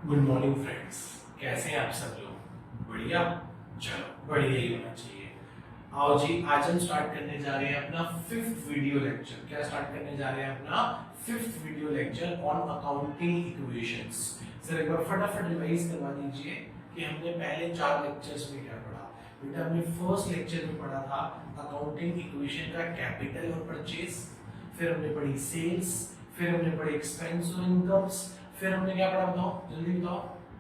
Good morning friends. कैसे हैं आप सब लोग? बढ़िया। चलो बढ़िया ही होना चाहिए। आओ जी, आज हम स्टार्ट करने जा रहे हैं अपना फिफ्थ वीडियो लेक्चर। क्या स्टार्ट करने जा रहे हैं? अपना fifth video lecture on accounting equations. Sir एक बार फटाफट रिवाइज करवा दीजिए कि हमने पहले 4 लेक्चर्स में क्या पढ़ा। बेटा हमने फर्स्ट लेक्चर में पढ़ा था अकाउंटिंग इक्वेशन का कैपिटल और परचेज, फिर हमने पढ़ी सेल्स, फिर हमने पढ़ी एक्सपेंस और इनकम्स, फिर हमने क्या पढ़ा बताओ, जल्दी बताओ।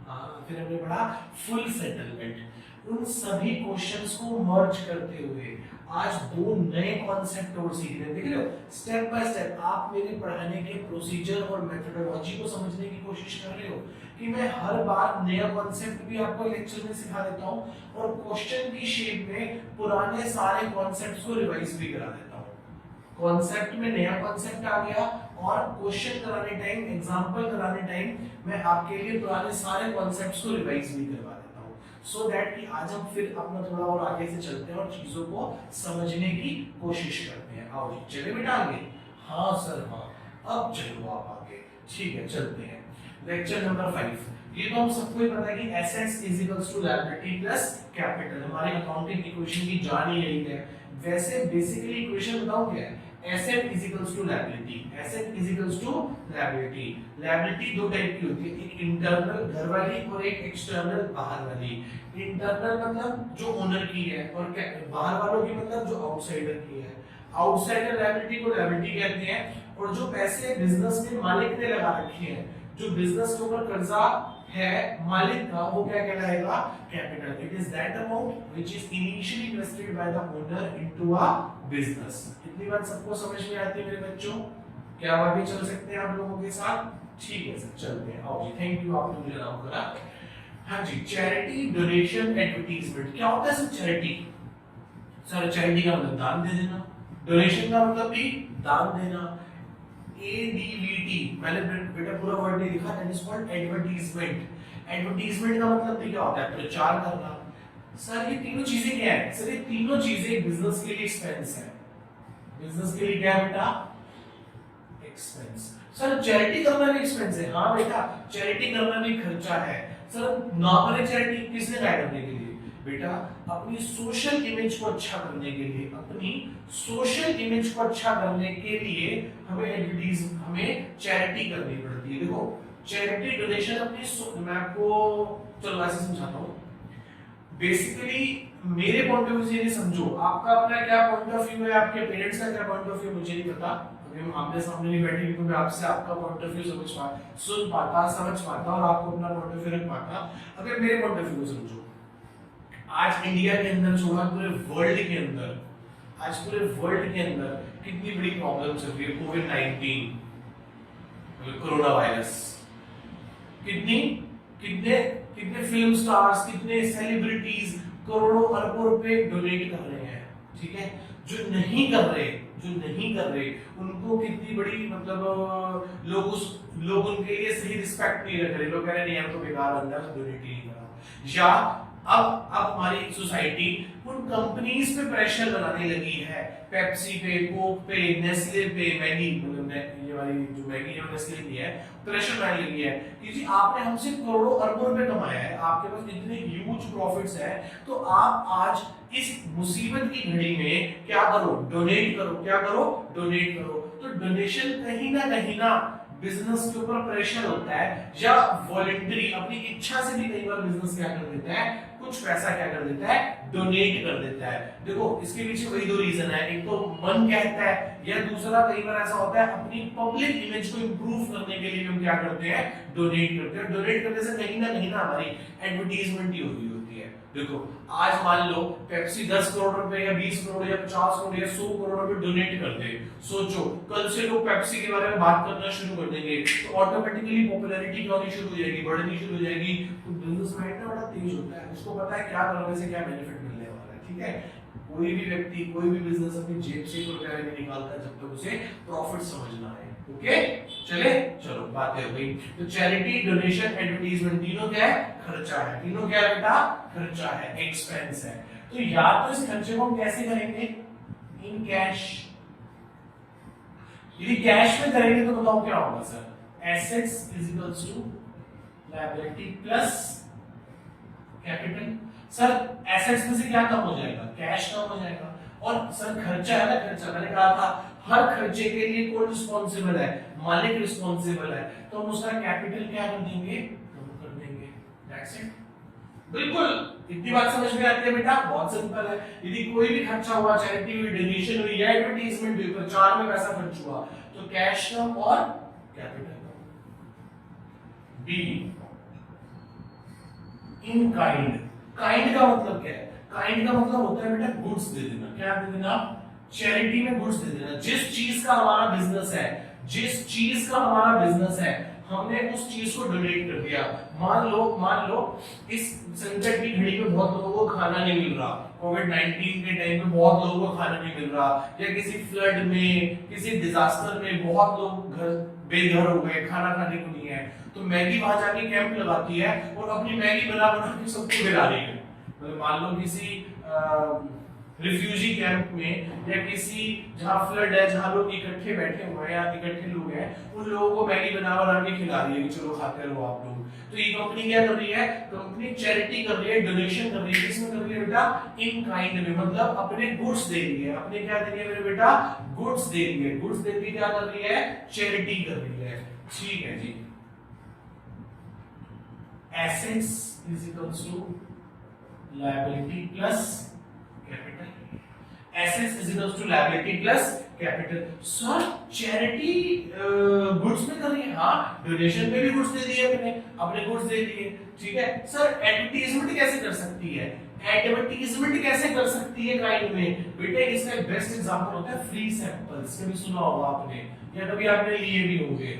हाँ, फिर हमने पढ़ा फुल सेटलमेंट। उन सभी क्वेश्चंस को मर्ज करते हुए आज 2 नए कॉन्सेप्ट और सीख रहे हैं। देख रहे हो, स्टेप बाय स्टेप आप मेरे पढ़ाने के प्रोसीजर और मेथोडोलॉजी को समझने की कोशिश कर रहे हो कि मैं हर बार नया कॉन्सेप्ट भी आपको लेक्चर में सिखा देता हूँ और क्वेश्चन की शेप में पुराने सारे कॉन्सेप्ट्स को रिवाइज भी करा देता हूँ। कॉन्सेप्ट में नया कॉन्सेप्ट आ गया और क्वेश्चन कराने टाइम, एग्जांपल कराने टाइम मैं आपके लिए पुराने सारे कॉन्सेप्ट्स को रिवाइज भी करवा देता हूँ, सो दैट कि आज हम फिर अपना थोड़ा और आगे से चलते हैं और चीजों को समझने की कोशिश करते हैं। आओ जी, चले बेटा आगे। हाँ सर हाँ, अब चलो आप आगे। ठीक है, चलते हैं। Lecture number 5। ये तो हम सबको ही पता है कि assets is equals to liability plus capital. हमारी अकाउंटिंग इक्वेशन की जान ही यही है। वैसे बेसिकली इक्वेशन बताऊं क्या है? Asset is equals to liability. Asset is equals to liability. Liability दो टाइप की होती है, एक इंटरनल घर वाली और एक एक्सटर्नल बाहर वाली। इंटरनल मतलब जो ओनर की है और बाहर वालों की मतलब जो आउटसाइडर की है। आउटसाइडर लायबिलिटी को लायबिलिटी कहते हैं और जो पैसे बिजनेस में मालिक ने लगा रखे हैं, जो बिजनेस के ऊपर कर्जा है मालिक का, वो क्या कहलाएगा? Capital. It is that amount which is initially invested by the owner into a business. इतनी बात सबको समझ में आती है मेरे बच्चों? क्या आगे चल सकते हैं आप लोगों के साथ? ठीक है सर, चलते हैं। आओ जी, थैंक यू, आपने मुझे नाम करा। हाँ जी, चैरिटी डोनेशन एडवर्टाइजमेंट। क्या होता है सर चैरिटी? सर चैरिटी का मतलब दान दे देना, डोनेशन का मतलब भी दान देना। एडीवीटी मैंने बेटा पूरा वर्ड नहीं लिखा, that is called advertisement. Advertisement का मतलब भी क्या होता है? प्रचार करना। सर ये तीनों चीजें क्या है? सर ये तीनों चीजें बिजनेस के लिए एक्सपेंस है। बिजनेस के लिए क्या है बेटा? एक्सपेंस। सर चैरिटी करना भी एक्सपेंस है? हाँ बेटा, चैरिटी करना भी खर्चा है। सर नॉर्मल चैरिटी किसने क्या करने के लिए? बेटा अपनी सोशल इमेज को अच्छा करने के लिए, अपनी सोशल इमेज को अच्छा करने के लिए हमें चैरिटी करनी पड़ती है। देखो चैरिटी डोनेशन अपनी, मैं आपको चलो ऐसे समझाता हूँ। बेसिकली मेरे पॉइंट ऑफ व्यू से ये समझो, आपका अपना क्या पॉइंट ऑफ व्यू है, आपके पेरेंट्स का क्या पॉइंट ऑफ व्यू मुझे नहीं पता। अभी हम आमने सामने नहीं बैठे तो मैं आपसे आपका पॉइंट ऑफ व्यू सुन पाता, समझ पाता और आपको अपना पॉइंट ऑफ व्यू रख पाता। अगर मेरे पॉइंट ऑफ व्यू को समझो, आज इंडिया के अंदर छोड़ा पूरे वर्ल्ड के अंदर, आज पूरे वर्ल्ड के अंदर कितनी बड़ी प्रॉब्लम चल रही है। कोविड-19, कोरोना वायरस, कितनी कितने कितने फिल्म स्टार्स, कितने सेलिब्रिटीज करोड़ों अरबों रुपए डोनेट कर रहे हैं। ठीक है, जो नहीं कर रहे उनको कितनी बड़ी मतलब लोग उनके लिए सही रिस्पेक्ट नहीं रख रहे। लोग कह रहे नहीं यार तो बेकार बंदा है, डोनेट ही नहीं करा। या अब हमारी सोसाइटी उन कंपनीज पे प्रेशर बनाने लगी है, पेप्सी पे, कोक पे, नेस्ले पे, मैगी, मतलब ये वाली जो मैगी है नेस्ले की है, प्रेशर बनाने लगी है कि जी आपने हमसे करोड़ों अरबों रुपए कमाया है, आपके पास इतने ह्यूज प्रॉफिट्स है, तो आप आज इस मुसीबत की घड़ी में क्या करो? डोनेट करो। क्या करो? डोनेट करो। तो डोनेशन कहीं ना बिजनेस के ऊपर प्रेशर होता है, या वॉलंटरी अपनी इच्छा से भी कई बार बिजनेस क्या कर देता है, कुछ पैसा क्या कर देता है? डोनेट कर देता है। देखो इसके पीछे वही 2 रीजन है, एक तो मन कहता है, या दूसरा कई बार ऐसा होता है अपनी पब्लिक इमेज को इंप्रूव करने के लिए हम क्या करते हैं? डोनेट करते हैं। डोनेट करने से कहीं ना हमारी एडवर्टाइजमेंट ही होती है। देखो आज मान लो पेप्सी 10 करोड़ रुपए या 20 करोड़ या 50 करोड़ या 100 करोड़ रुपए डोनेट कर दे, सोचो कल से लोग पेप्सी के बारे में बात करना शुरू कर देंगे, तो ऑटोमेटिकली पॉपुलैरिटी होनी शुरू हो जाएगी, बढ़नी शुरू हो जाएगी। तो बिजनेस माइंड ना बड़ा तेज होता है, उसको पता है क्या करने से क्या बेनिफिट मिलने वाला है। ठीक है, कोई भी व्यक्ति, कोई भी बिजनेस अपनी जेब से रुपया नहीं निकालता जब तक उसे प्रॉफिट समझना है। ओके चले, चलो बातें हो गई। तो चैरिटी, डोनेशन, एडवर्टाइजमेंट तीनों क्या है? खर्चा है। तीनों क्या है बेटा? खर्चा है, एक्सपेंस है। तो या तो इस खर्चे को हम कैसे करेंगे? In cash. यदि कैश में करेंगे तो बताओ क्या होगा sir? Assets is equals to liability plus capital. Sir assets में से क्या कम हो जाएगा? कैश कम हो जाएगा। और सर खर्चा है ना, खर्चा मैंने कहा था हर खर्चे के लिए कौन रिस्पॉन्सिबल है? मालिक रिस्पॉन्सिबल है। तो हम उसका कैपिटल क्या कर देंगे? कम कर देंगे। That's it. बिल्कुल इतनी बात समझ में आती है बेटा? बहुत सिंपल है। यदि कोई भी खर्चा हुआ, चैरिटी हुई, डोनेशन हुई या एडवर्टाइजमेंट हुई, प्रचार में पैसा खर्च हुआ, तो कैश कम और capital come. Be in kind. Kind का मतलब क्या है? काइंड का मतलब होता है बेटा गुड्स दे देना। क्या दे देना? चैरिटी में गुड्स दे देना। जिस चीज का हमारा बिजनेस है, जिस चीज का हमारा बिजनेस है, हमने उस चीज को डोनेट कर दिया। मान लो इस संकट की घड़ी में बहुत लोगों को खाना नहीं मिल रहा, कोविड-19 के टाइम में बहुत लोगों को खाना नहीं मिल रहा, या किसी फ्लड में, किसी डिजास्टर में बहुत लोग घर बेघर हो गए, खाना खाने को नहीं है, तो मैगी वहां जाके कैंप लगाती है और अपनी मैगी बना बना के सबको खिला रही है। मतलब मान लो किसी रिफ्यूजी कैंप में या किसी जहां फ्लड है, जहां लोग इकट्ठे बैठे हुए हैं या इकट्ठे लोग हैं, उन लोगों को मैगी बना बना के खिला रही है कि चलो खाते रहो आप लोग। तो ये कंपनी क्या कर रही है? कंपनी चैरिटी कर रही है, डोनेशन कर रही है। किसमें कर रही है बेटा? इन काइंड में, मतलब अपने गुड्स दे रही है। अपने क्या दे रही है मेरे बेटा? गुड्स दे रही है। गुड्स देती क्या कर रही है? चैरिटी कर रही है। ठीक है जी। Assets is equals to liability plus capital. Assets is equals to liability plus capital. Sir charity goods में कर रही है? हाँ, डोनेशन में भी गुड्स दे दिए, अपने गुड्स दे दिए। ठीक है सर। एडवर्टाइजमेंट कैसे कर सकती है? एडवर्टाइजमेंट कैसे कर सकती है काइंड में? बेटे इसका बेस्ट एग्जांपल होता है फ्री सैंपल्स। कभी सुना होगा आपने या कभी आपने लिए भी होंगे।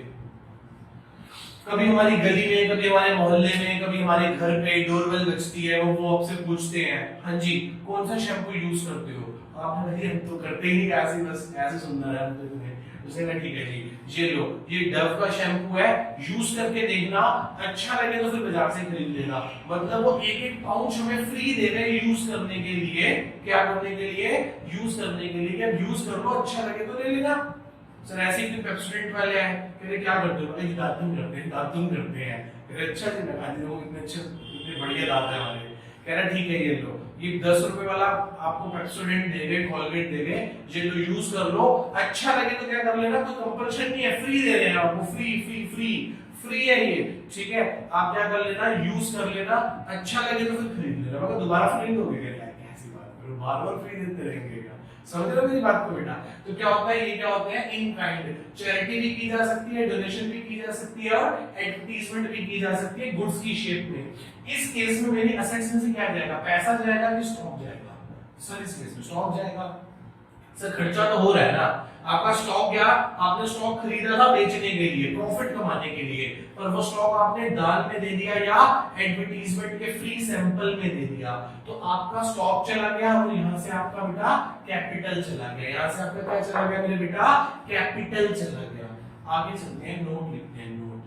कभी हमारी गली में, कभी हमारे मोहल्ले में, कभी हमारे घर पे डोरबेल बजती है, वो आपसे पूछते हैं, हाँ जी कौन सा शैम्पू यूज करते हो? आपने कहा हम तो करते ही नहीं, ऐसे बस ऐसे सुनना है उसने कहा ठीक है जी ये लो, ये डव का शैम्पू है, यूज करके देखना, अच्छा लगे तो फिर बाजार से खरीद लेना। मतलब वो एक एक पाउच हमें फ्री दे रहे हैं यूज करने के लिए। क्या करने के लिए? यूज करने के लिए। क्या यूज कर लो, अच्छा लगे तो ले लेना। सर ऐसे ही पेप्सोडेंट वाले हैं, कह रहे क्या करते हो? ये दातुन करते हैं, दातुन करते हैं। कह रहे अच्छा जी, मैं खा रही हूं, इतने अच्छे इतने बढ़िया दांत है हमारे। कह रहा ठीक है ये लो, ये 10 रुपए वाला आपको पेप्सोडेंट देंगे, कोलगेट देंगे, ये लो यूज कर लो, अच्छा लगे तो क्या कर लेना, कोई कंपल्शन नहीं है, फ्री दे रहे हैं आपको, फ्री फ्री फ्री फ्री है ये। ठीक है, आप क्या कर लेना, यूज कर लेना, अच्छा लगे तो फिर खरीद लेना। मगर दोबारा फ्री दोगे क्या? कैसी बात करो, बार बार फ्री देते रहेंगे क्या? समझ रहे हो मेरी बात को बेटा? तो क्या होता है, ये क्या होते हैं इन काइंड। चैरिटी भी की जा सकती है, डोनेशन भी की जा सकती है और एडवर्टाइजमेंट भी की जा सकती है गुड्स की शेप में। इस केस में मेरी असेट्स में से क्या जाएगा? पैसा जाएगा कि स्टॉक जाएगा? सर इस केस में स्टॉक जाएगा। सर खर्चा तो हो रहा है ना, आपका स्टॉक गया, आपने स्टॉक खरीदा था बेचने के लिए, प्रॉफिट कमाने के लिए, पर वो स्टॉक आपने दान में दे दिया या एडवर्टाइजमेंट के फ्री सैंपल में दे दिया, तो आपका स्टॉक चला गया और यहां से आपका बेटा कैपिटल चला गया। यहां से आपका क्या चला गया मेरे बेटा? कैपिटल चला गया। आगे चलते हैं, नोट लिखते हैं, नोट।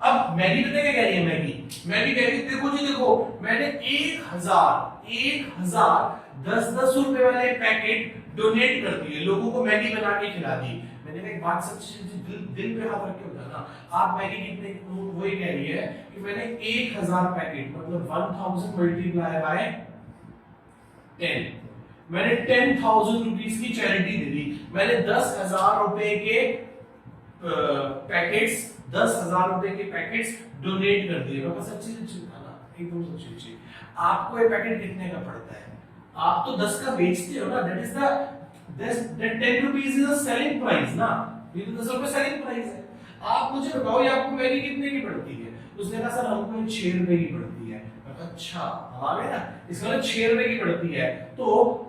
अब मैगी पता क्या कह रही है? मैगी कह रही है देखो जी देखो, मैंने 1000 10 रुपए वाले पैकेट डोनेट कर दिए, लोगों को मैगी बना के खिला दी। मैंने कहा एक बात सच्ची दिल पे हाथ रख के होता ना, आप मैगी कितने, वही कह रही है कि मैंने 1000 पैकेट मतलब 1000 मल्टीप्लाई बाय 10, मैंने 10,000 रुपीस की चैरिटी दे दी। मैंने 10,000 रुपए के पैकेट्स 10,000 रुपए के पैकेट्स डोनेट कर दिए। मैं सच्ची खाना एकदम सच्ची। आपको ये पैकेट कितने का पड़ता है? आप तो 10 का बेचते हो ना, that is the 10 rupees is the selling price ना, ये तो 10 रुपए सेलिंग प्राइस है। आप मुझे बताओ ये आपको मैगी कितने की पड़ती है? उसने कहा सर हमको 6 रुपए की पड़ती है। अच्छा हमारे ना इसका मतलब 6 रुपए की पड़ती है, तो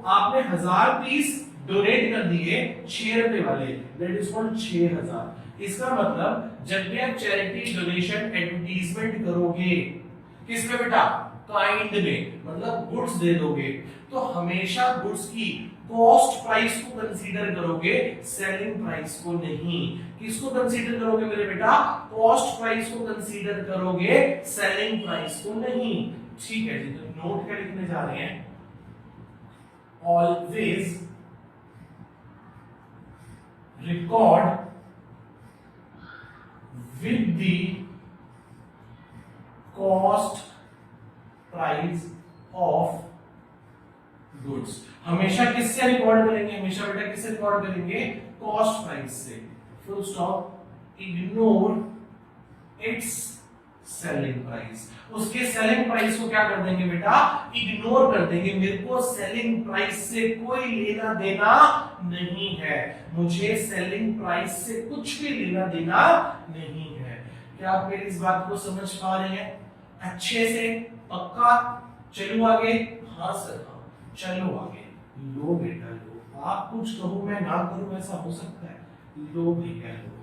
आपने 1000 पीस डोनेट कर दिए 6 रुपए वाले, दैट इज कॉल्ड 6000। इसका मतलब जब भी आप चैरिटी, डोनेशन, एडवर्टाइजमेंट करोगे किस में बेटा? काइंड में, मतलब गुड्स दे दोगे, तो हमेशा गुड्स की कॉस्ट प्राइस को कंसीडर करोगे, सेलिंग प्राइस को नहीं। किसको कंसीडर करोगे मेरे बेटा? कॉस्ट प्राइस को कंसीडर करोगे, सेलिंग प्राइस को नहीं। ठीक है जी, तो नोट क्या लिखने जा रहे हैं? Always record with the cost price of goods. हमेशा किससे रिकॉर्ड करेंगे, हमेशा बेटा किससे रिकॉर्ड करेंगे, कॉस्ट प्राइस से, full stop, ignore it's selling price. उसके सेलिंग प्राइस को क्या कर देंगे बेटा, इग्नोर कर देंगे। मेरे को सेलिंग प्राइस से कोई लेना देना नहीं है, मुझे सेलिंग प्राइस से कुछ भी लेना देना नहीं है। क्या आप मेरी इस बात को समझ पा रहे हैं अच्छे से, पक्का? चलो आगे। हाँ सर हाँ, चलो आगे। लो बेटा लो, आप कुछ कहो मैं ना करूं ऐसा हो सकता है? लो भैया लो।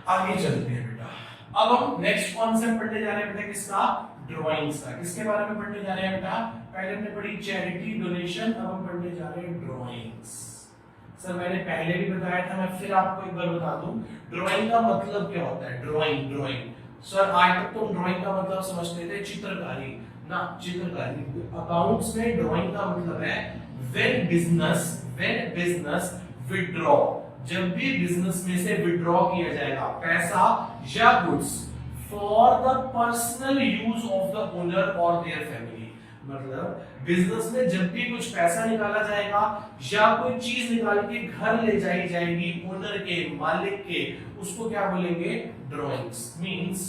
आगे चलते हैं बेटा। अब हम नेक्स्ट कॉन्सेप्ट पढ़ने जा रहे हैं बेटा, किसका, ड्राइंग्स का। किसके बारे में पढ़ने जा रहे हैं बेटा, पहले हमने पढ़ी चैरिटी डोनेशन, अब हम पढ़ने जा रहे हैं ड्राइंग्स। सर मैंने पहले भी बताया था, मैं फिर आपको एक बार बता दूं, ड्राइंग का मतलब क्या होता है। ड्राइंग ड्राइंग सर आज तक तो ड्राइंग का मतलब समझते थे चित्रकारी ना, चित्रकारी। अकाउंट्स में ड्राइंग का मतलब है व्हेन बिजनेस विड्रॉ, जब भी बिजनेस में से विड्रॉ किया जाएगा पैसा या goods for the personal use of the owner और देयर फैमिली। मतलब बिजनेस में जब भी कुछ पैसा निकाला जाएगा या कोई चीज निकाल के घर ले जाई जाएगी ओनर के, मालिक के, उसको क्या बोलेंगे, drawings. Means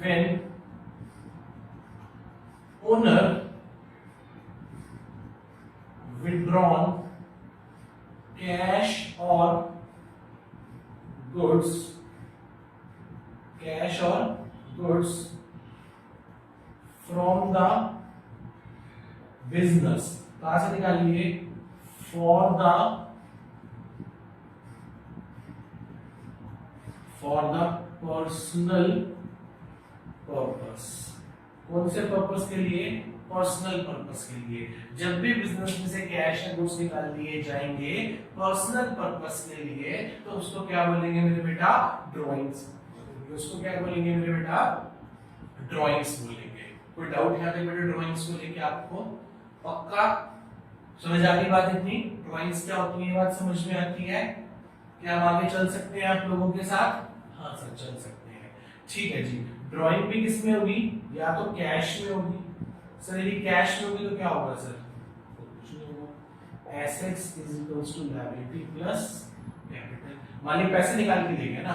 when owner withdrawn cash or goods from the business, कहां से निकालिए, for the personal purpose। कौन से पर्पस के लिए, पर्सनल पर्पस के लिए। जब भी बिजनेस में से कैश या गुड्स निकाल लिए जाएंगे पर्सनल पर्पस के लिए, तो उसको क्या बोलेंगे मेरे बेटा, ड्राइंग्स। उसको क्या बोलेंगे मेरे बेटा, ड्राइंग्स बोलेंगे। कोई डाउट है बेटा ड्राइंग्स को लेके आपको, पक्का समझ आ गई बात इतनी? ड्राइंग्स क्या होती है बात समझ में आती है? क्या हम आगे चल सकते हैं आप लोगों के साथ? हाँ सर चल सकते हैं। ठीक है जी। ड्राइंग भी किस में होगी, या तो कैश में होगी। सर यदि कैश में होगी तो क्या होगा सर, कुछ नहीं होगा। Assets is equals to liability plus capital. मालिक पैसे निकाल के देगा ना,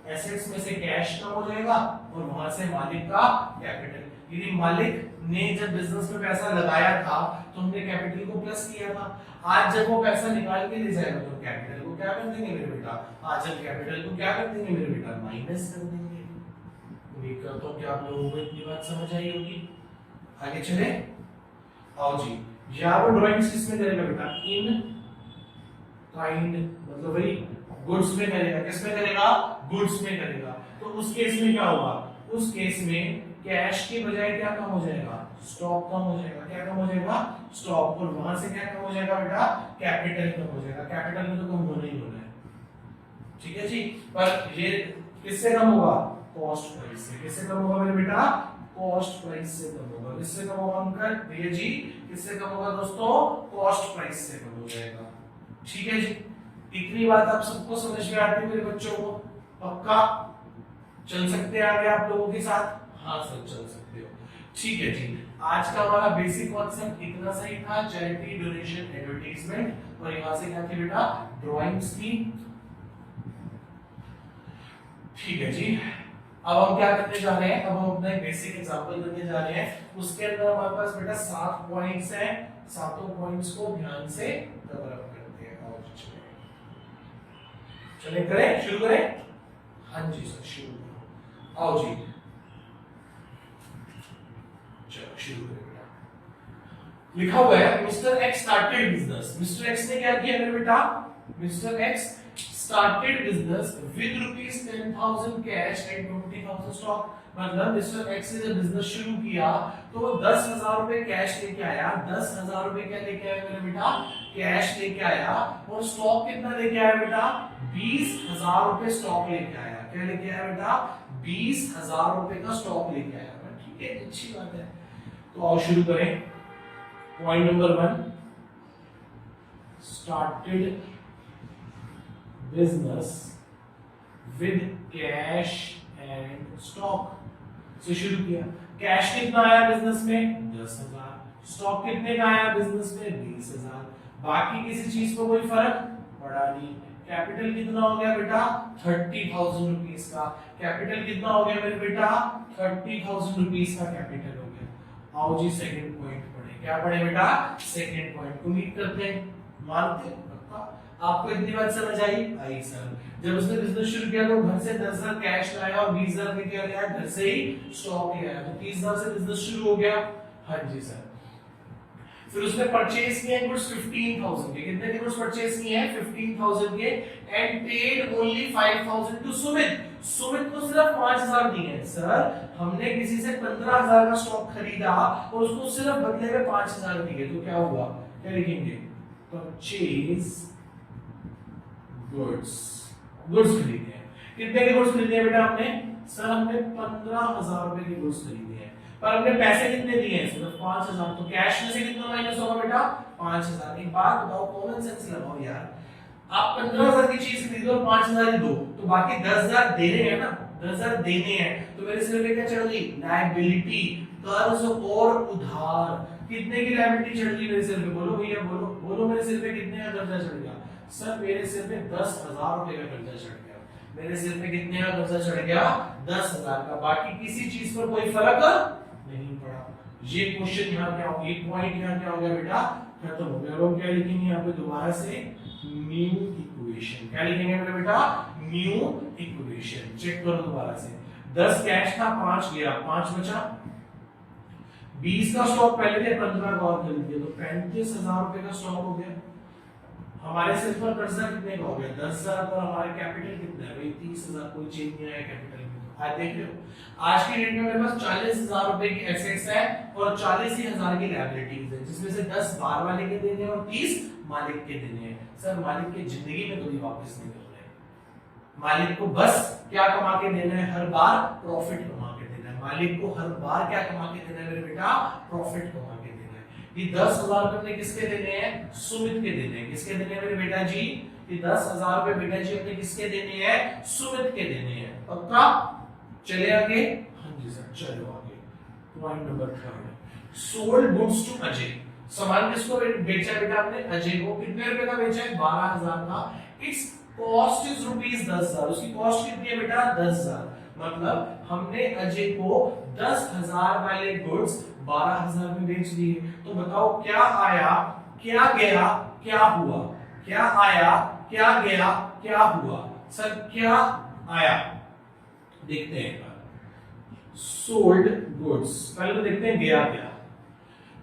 एसेट्स में से कैश कम हो जाएगा और वहां से मालिक का कैपिटल। यदि मालिक ने जब बिजनेस में पैसा लगाया था तो हमने कैपिटल को प्लस किया था, आज जब वो पैसा निकाल के ले जाएगा तो कैपिटल को क्या कर देंगे मेरे बेटा, आज हम कैपिटल को क्या कर देंगे मेरे बेटा, माइनस कर देंगे। उम्मीद करता हूं कि आप लोगों को इतनी बात समझ आई होगी। आगे चले, आओ जी। यहाँ पर ड्राइंग्स किसमें करेगा बेटा, इन काइंड, मतलब वही गुड्स में करेगा। किसमें करेगा, गुड्स में करेगा। तो उस केस में क्या होगा, उस केस में कैश के बजाय क्या कम हो जाएगा, स्टॉक कम हो जाएगा। क्या कम हो जाएगा, स्टॉक। और वहां से क्या कम हो जाएगा बेटा, कैपिटल कम हो जाएगा। कैपिटल में तो कम होना ही होना है, ठीक है जी। पर ये किससे कम होगा, कॉस्ट प्राइस से। किससे कम होगा मेरे बेटा, कॉस्ट प्राइस से कम होगा। किससे कम होगा अंकल भैया जी, किससे कम होगा दोस्तों, कॉस्ट प्राइस से कम हो जाएगा। ठीक है जी। इतनी बात आप सबको समझ में आती है मेरे बच्चों को, पक्का चल सकते हैं आगे आप लोगों के साथ? हाँ सर चल सकते हो। ठीक है जी। आज का हमारा बेसिक कॉन्सेप्ट इतना सही था, चैरिटी डोनेशन एडवर्टाइजमेंट। और यहां से क्या थी बेटा, ड्राइंग्स थी। ठीक है जी। अब हम क्या करने जा रहे हैं, अब हम अपना एक बेसिक एग्जांपल करने जा रहे हैं। उसके अंदर हमारे पास बेटा 7 पॉइंट्स हैं, सातों पॉइंट्स को ध्यान से कवर अप करते हैं। और चले करें, शुरू करें? हाँ जी सर शुरू करो। आओ जी चलो शुरू करें बेटा। लिखा हुआ है mister x started business. Mister x ने क्या किया मेरे बेटा, mister x started business with rupees 10,000 cash and 20,000 stock। मतलब मिस्टर एक्स ने जब बिजनेस शुरू किया तो वो 10,000 रुपए कैश लेके आया। 10,000 रुपए क्या लेके आया मेरे बेटा, कैश लेके आया। और स्टॉक कितना लेके आया बेटा, 20,000 रुपए स्टॉक लेके आया। क्या लेके आया बेटा, 20,000 रुपए का स्टॉक लेके आया। ठीक है, अच्छी बात है। तो आओ शुरू करें। Point number 1, started business with cash and stock से शुरू किया। कैश कितना आया बिजनेस में 10,000, स्टॉक कितने का आया बिजनेस में 20,000, बाकी किसी चीज को कोई फर्क पड़ा नहीं। कैपिटल कितना हो गया बेटा 30,000 रुपीस का। कैपिटल कितना हो गया मेरे बेटा 30,000 रुपीस का कैपिटल हो गया। आओ जी सेकंड पॉइंट पढ़े। क्या पढ़े बेटा सेकंड पॉइंट। उम्मीद करते हैं मानते हैं आपको इतनी बात समझ आई सर। जब उसने बिजनेस शुरू किया तो घर से 10,000 कैश लाया और 20,000 में क्या लिया घर से ही स्टॉक लिया, तो 30,000 से बिजनेस शुरू हो गया। हाँ जी सर। फिर उसने परचेज किए गुड्स 15,000 के। कितने के गुड्स परचेज किए हैं 15,000 के and paid only 5,000 to Sumit. Sumit को सिर्फ 5,000 दिए हैं सर। हमने किसी से 15,000 का स्टॉक खरीदा और उसको सिर्फ बदले में 5,000 दिए, तो क्या हुआ, क्या लिखेंगे परचेज गुड्स। गुड्स खरीदे हैं। कितने के गुड्स खरीदे हैं बेटा हमने सर हमने 15,000 रुपए के गुड्स खरीदे हैं, पर हमने पैसे कितने दिए हैं सिर्फ 5,000, तो कैश में से कितना माइनस होगा बेटा 5,000। एक बात बताओ कॉमन सेंस लगाओ यार, आप 15,000 की चीज खरीदो और 5,000 ही दो, तो बाकी 10,000 देने हैं ना, 10,000 देने हैं, तो मेरे सिर पे क्या चढ़ गई लायबिलिटी, कर्ज और उधार। कितने की लायबिलिटी चढ़ गई मेरे सिर पे, बोलो भैया बोलो बोलो, मेरे सिर पे कितने का कर्जा चढ़ गया सर, मेरे सिर पे 10,000 रुपए का कर्जा चढ़ गया। मेरे सिर पे कितने का कर्जा चढ़ गया 10,000 का, बाकी किसी चीज पर कोई फर्क नहीं पड़ा। ये क्वेश्चन यहाँ क्या हो गया, ये पॉइंट यहाँ क्या हो गया बेटा खत्म हो गया। अब हम क्या लिखेंगे यहाँ पे दोबारा से न्यू इक्वेशन। क्या लिखेंगे मेरे बेटा न्यू इक्वेशन। चेक करो दोबारा से, 10 कैश था 5 गया, 5 बचा, 20 का स्टॉक पहले थे 15 का और खरीद दिया, तो 35,000 रुपए का स्टॉक हो गया। हमारे सिर पर कर्जा कितने का हो गया 10,000 पर, हमारे कैपिटल कितना है भाई 30,000, कोई चेंज नहीं आया कैपिटल में। आज देख रहे हो आज की डेट में मेरे पास 40,000 रुपए की एसेट्स है और 40,000 की लायबिलिटीज है, जिसमें से 10 बाहर वाले के देने हैं और 30 मालिक के देने हैं। सर मालिक के जिंदगी में कभी वापस नहीं कर रहे, मालिक को बस क्या कमा के देना है हर बार प्रॉफिट कमा के देना है। मालिक को हर बार क्या कमा के देना है मेरे बेटा प्रॉफिट कमा के देना है। ये 10,000 रुपए किसके देने हैं सुमित के देने हैं। किसके देने हैं मेरे बेटा जी, ये 10,000 रुपए बेटा जी अपने किसके देने हैं सुमित के देने हैं। पक्का चले आगे। हाँ जी सर चलो आगे। Point number 3, sold goods to Ajay. सामान किसको बेचा बेटा आपने अजय को। कितने रुपए का बेचा है 12,000 का। It's cost is rupees 10,000। उसकी कॉस्ट कितनी है बेटा 10,000, मतलब हमने अजय को 10,000 वाले गुड्स 12,000 में बेच दिए। तो बताओ क्या आया क्या गया क्या हुआ, क्या आया क्या गया क्या हुआ सर, क्या आया देखते हैं। सोल्ड गुड्स पहले तो देखते हैं गया क्या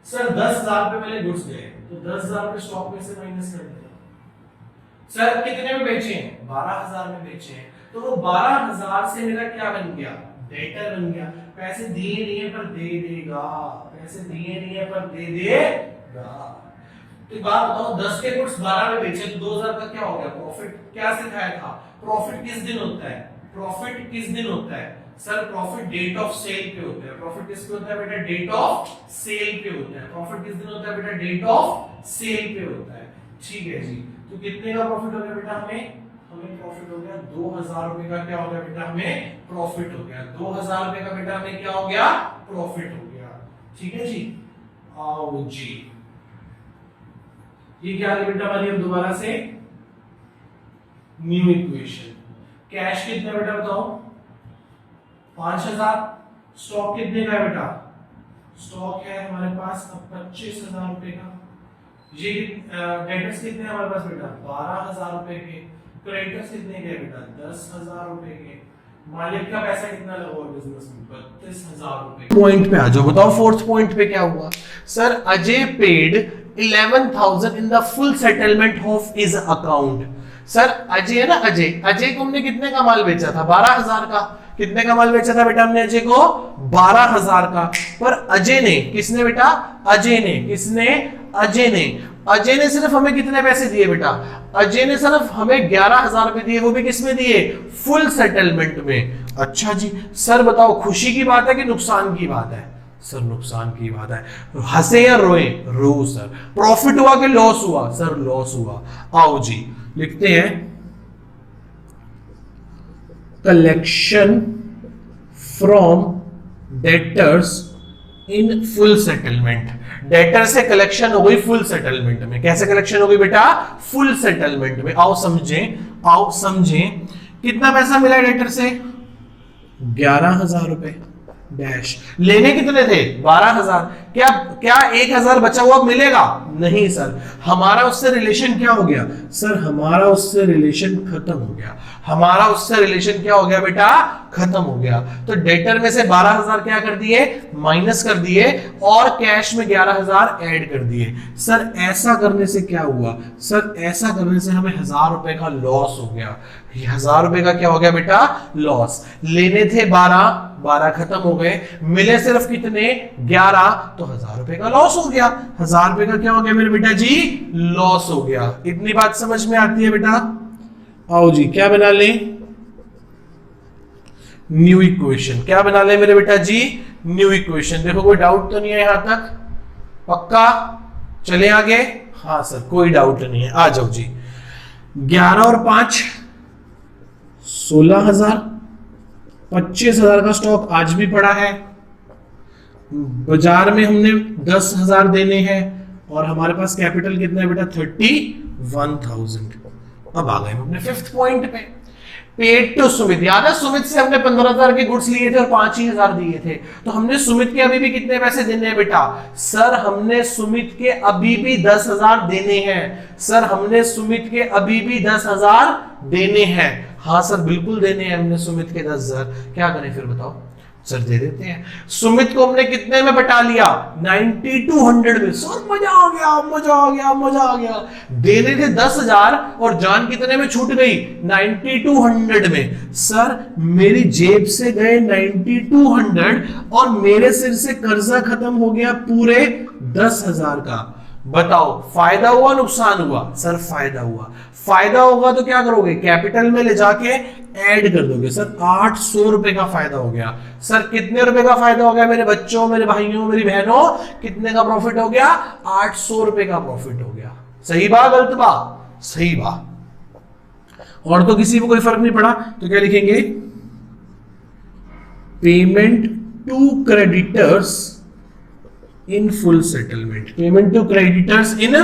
सर, 10,000 रुपए वाले गुड्स गए, तो 10,000 रुपए स्टॉक में से माइनस कर दिया। सर कितने में बेचे हैं 12,000 में बेचे हैं, तो वो 12,000 से मेरा क्या बन गया डेटर बन गया। पैसे दिए नहीं है पर दे देगा, पैसे दिए नहीं है पर दे देगा। तो बात बताओ 10 के गुड्स 12 में बेचे तो 2,000 का क्या हो गया प्रॉफिट। क्या सिखाया था प्रॉफिट किस दिन होता है, प्रॉफिट किस दिन होता है sir, profit date of sale पे होता है। प्रॉफिट किस पे होता है बेटा डेट ऑफ सेल पे होता है। प्रॉफिट किस दिन होता है बेटा डेट ऑफ सेल पे होता है। ठीक है जी, तो कितने का प्रॉफिट हो गया बेटा हमें प्रॉफिट हो गया 2,000 रुपए का। क्या हो गया बेटा हमें प्रॉफिट हो गया 2,000 रुपए का बेटा हमें क्या हो गया प्रॉफिट हो गया। ठीक है जी। आओ जी ये क्या है बेटा हमारी, अब दोबारा से न्यू इक्वेशन। कैश कितना बेटा बताओ 5,000, स्टॉक कितने का है बेटा, स्टॉक है हमारे पास अब 25,000 रुपए का। ये डेटर्स कितने हैं हमारे पास बेटा 12,000 रुपए के। क्रेडिटर्स कितने के बेटा 10,000 रुपए के। मालिक का पैसा कितना लगा हुआ बिजनेस में 32,000 रुपए। पॉइंट पे आ जाओ, बताओ फोर्थ पॉइंट पे क्या हुआ sir, Ajay paid 11,000 in the full settlement of his account. Sir Ajay है ना, अजय को हमने कितने का माल बेचा था 12,000 का। कितने का माल बेचा था बेटा हमने अजय को 12,000 का। पर अजय ने किसने बेटा अजय ने किसने अजय ने सिर्फ हमें कितने पैसे दिए बेटा, अजय ने सिर्फ हमें 11,000 रुपए दिए, वो भी किसमें दिए फुल सेटलमेंट में। अच्छा जी सर बताओ खुशी की बात है कि नुकसान की बात है सर, नुकसान की बात है। हंसे या रोए रो सर। प्रॉफिट हुआ कि लॉस हुआ सर, लॉस हुआ। आओ जी लिखते हैं collection from debtors in full settlement. Debtor से कलेक्शन हो गई फुल सेटलमेंट में। कैसे कलेक्शन हो गई बेटा? फुल सेटलमेंट में। आओ समझें कितना पैसा मिला डेटर से? 11,000 रुपए डैश। लेने कितने थे? 12,000। क्या 1,000 बचा हुआ मिलेगा? नहीं सर। हमारा उससे रिलेशन क्या हो गया? सर हमारा उससे रिलेशन खत्म हो गया। हमारा उससे रिलेशन क्या हो गया बेटा? खत्म हो गया। तो डेटर में से 12,000 क्या कर दिए? माइनस कर दिए और कैश में 11,000 ऐड कर दिए। सर ऐसा करने से क्या हुआ? सर ऐसा करने से हमें 1,000 रुपए का लॉस हो गया। 1,000 रुपए का क्या हो गया बेटा? लॉस। लेने थे 12 खत्म हो गए, मिले सिर्फ कितने? 11, तो 1,000 रुपए का लॉस हो गया। 1,000 रुपए का क्या हो गया मेरे बेटा जी? लॉस हो गया। इतनी बात समझ में आती है बेटा? आओ जी, क्या बना ले? New equation. क्या बना ले मेरे बेटा जी? New equation. देखो कोई डाउट तो नहीं है यहां तक? पक्का? चले आगे? हाँ सर, कोई डाउट नहीं है। आ जाओ जी। 11 और 5 16,000। 25,000 का स्टॉक आज भी पड़ा है। बाजार में हमने 10,000 देने हैं और हमारे पास कैपिटल कितना है बेटा? 31,000। अब आ गए हम अपने फिफ्थ पॉइंट पे। Paid to Sumit. याद है सुमित से हमने 15,000 के गुड्स लिए थे और 5,000 दिए थे। तो हमने सुमित के अभी भी कितने पैसे देने हैं बेटा? सर हमने सुमित के अभी भी 10,000 देने हैं। सर हमने सुमित के अभी भी 10,000 देने हैं। हाँ सर बिल्कुल देने हैं हमने सुमित के 10,000। क्या करें फिर बताओ? सर दे देते हैं। सुमित को हमने कितने में बटा लिया? 9200 में। सर मजा आ गया, मजा आ गया, मजा आ गया। देने थे 10,000 और जान कितने में छूट गई? 9200 में। सर मेरी जेब से गए 9200 और मेरे सिर से कर्जा खत्म हो गया पूरे 10,000 का। बताओ फायदा हुआ नुकसान हुआ? सर फायदा हुआ। फायदा होगा तो क्या करोगे? कैपिटल में ले जाके ऐड कर दोगे। सर 800 रुपए का फायदा हो गया। सर कितने रुपए का फायदा हो गया मेरे बच्चों, मेरे भाइयों, मेरी बहनों? कितने का प्रॉफिट हो गया? 800 रुपए का प्रॉफिट हो गया। सही बात गलत बात? सही बात। और तो किसी को कोई फर्क नहीं पड़ा तो क्या लिखेंगे? Payment to creditors in full settlement. Payment to creditors in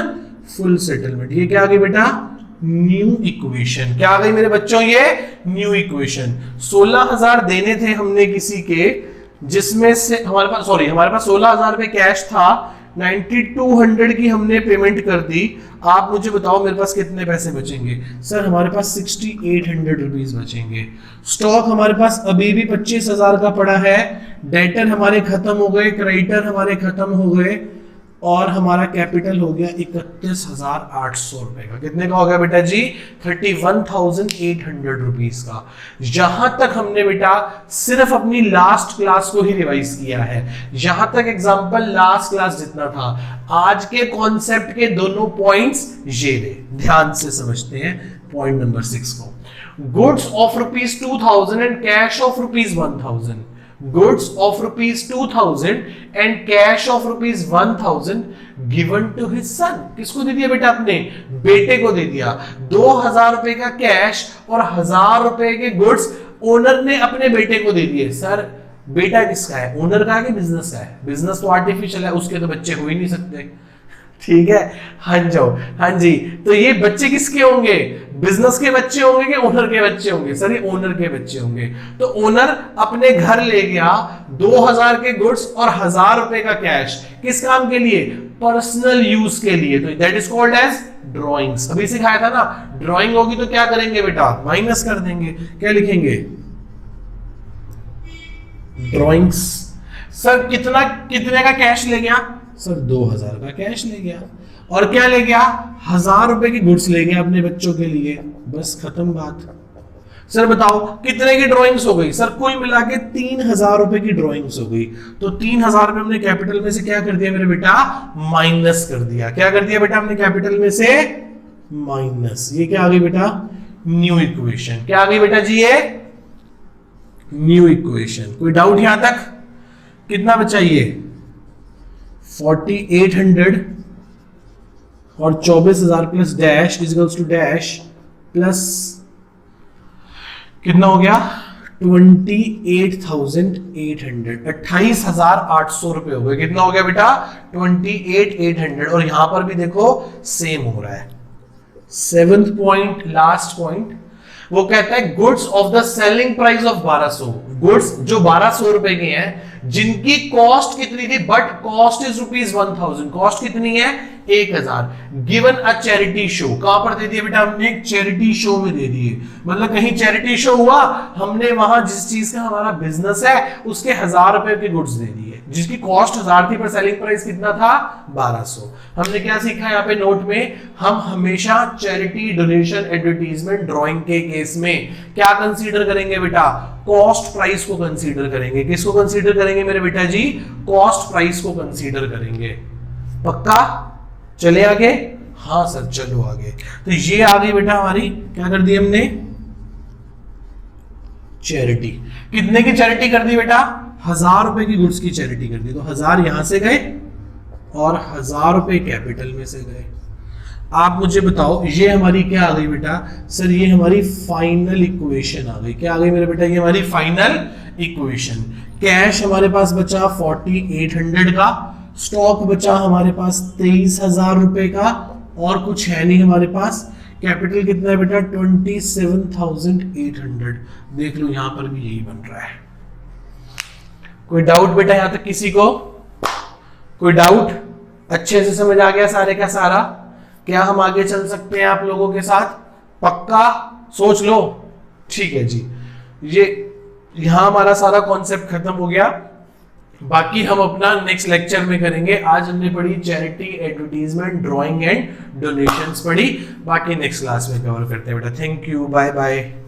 full settlement. ये क्या आ गई बेटा? New equation. क्या आ गई मेरे बच्चों? ये न्यू इक्वेशन। 16,000 देने थे हमने किसी के, जिसमें से हमारे पास 16,000 रुपए कैश था। 9200 की हमने पेमेंट कर दी। आप मुझे बताओ मेरे पास कितने पैसे बचेंगे? सर हमारे पास 6800 रुपीज बचेंगे। स्टॉक हमारे पास अभी भी 25,000 का पड़ा है। डेटर हमारे खत्म हो गए, क्रेडिटर हमारे खत्म हो गए और हमारा कैपिटल हो गया 31,800 रुपए का। कितने का हो गया बेटा जी? 31,800 रुपीज का। यहां तक हमने बेटा सिर्फ अपनी लास्ट क्लास को ही रिवाइज किया है। यहां तक एग्जांपल लास्ट क्लास जितना था। आज के कॉन्सेप्ट के दोनों पॉइंट्स ये रहे, ध्यान से समझते हैं पॉइंट नंबर 6 को। Goods of ₹2,000 and cash of ₹1,000। goods of ₹2,000 and cash of ₹1,000 given to his son। किसको दे दिया बेटा? अपने बेटे को दे दिया। 2,000 रुपए का कैश और 1,000 रुपए के गुड्स ओनर ने अपने बेटे को दे दिए। सर बेटा किसका है? ओनर का है कि बिजनेस का है? बिजनेस तो आर्टिफिशियल है, उसके तो बच्चे हो ही नहीं सकते। ठीक है, हाँ जी। तो ये बच्चे किसके होंगे? बिजनेस के बच्चे होंगे कि ओनर के बच्चे होंगे? सर ये ओनर के बच्चे होंगे। तो ओनर अपने घर ले गया 2,000 के गुड्स और 1,000 रुपए का कैश। किस काम के लिए? पर्सनल यूज के लिए। तो that is called as drawings. अभी सिखाया था ना, ड्रॉइंग होगी तो क्या करेंगे बेटा? माइनस कर देंगे। क्या लिखेंगे? ड्रॉइंग्स। सर कितने का कैश ले गया? सर 2,000 का कैश ले गया। और क्या ले गया? 1,000 रुपए की गुड्स ले गया अपने बच्चों के लिए। बस खत्म बात। सर बताओ कितने की ड्राइंग्स हो गई? सर कुल मिला के 3,000 रुपए की ड्राइंग्स हो गई। तो 3,000 में हमने कैपिटल में से क्या कर दिया मेरे बेटा? माइनस कर दिया। क्या कर दिया बेटा हमने कैपिटल में से? माइनस। ये क्या आ गई बेटा? New equation. क्या आ गई बेटा जी? ये न्यू इक्वेशन। कोई डाउट यहां तक? कितना बचा ये? 4,800 और 24,000 plus dash is equals to dash plus कितना हो गया? 28,800, 28,800 रुपए हो गए। कितना हो गया बेटा? 28,800। और यहां पर भी देखो सेम हो रहा है। 7th पॉइंट, लास्ट पॉइंट, वो कहता है goods of the selling price of 1200, goods जो 1200 रुपए की हैं, जिनकी कॉस्ट कितनी थी, बट कॉस्ट इज ₹1000, कॉस्ट कितनी है? 1000, गिवन अ चैरिटी शो। कहां पर दे दिए बेटा? हमने एक चैरिटी शो में दे दिए, मतलब कहीं चैरिटी शो हुआ, हमने वहां जिस चीज का हमारा बिजनेस है उसके 1000 रुपए के गुड्स दे दिए, जिसकी कॉस्ट 1000 थी पर सेलिंग प्राइस कितना था? 1200। हमने क्या सीखा यहाँ पे नोट में? हम हमेशा चैरिटी, डोनेशन, एडवर्टीजमेंट, ड्राइंग के केस में क्या कंसीडर करेंगे बेटा? कॉस्ट प्राइस को कंसीडर करेंगे। किसको कंसीडर करेंगे मेरे बेटा जी? कॉस्ट प्राइस को कंसीडर करेंगे। पक्का? चले आगे? हाँ सर चलो आगे। तो ये आ गई बेटा हमारी, क्या कर दी हमने? चैरिटी। कितने की चैरिटी कर दी बेटा? 1000 रुपए की गुड्स की चैरिटी कर दी। तो 1000 यहां से गए और 1000 रुपए कैपिटल में से गए। आप मुझे बताओ ये हमारी क्या आ गई बेटा? सर ये हमारी फाइनल इक्वेशन आ गई। क्या आ गई मेरे बेटा? ये हमारी फाइनल इक्वेशन। कैश हमारे पास बचा 4800 का, स्टॉक बचा हमारे पास 23,000 रुपए का, और कुछ है नहीं हमारे पास। कैपिटल कितना है बेटा? 27,800। देख लो यहां पर भी यही बन रहा है। कोई डाउट बेटा यहां तक किसी को? कोई डाउट? अच्छे से समझ आ गया सारे का सारा? क्या हम आगे चल सकते हैं आप लोगों के साथ? पक्का? सोच लो। ठीक है जी, ये यहां हमारा सारा कॉन्सेप्ट खत्म हो गया। बाकी हम अपना नेक्स्ट लेक्चर में करेंगे। आज हमने पढ़ी charity, advertisement, drawing and donations पढ़ी। बाकी नेक्स्ट क्लास में कवर करते हैं बेटा। Thank you, bye bye.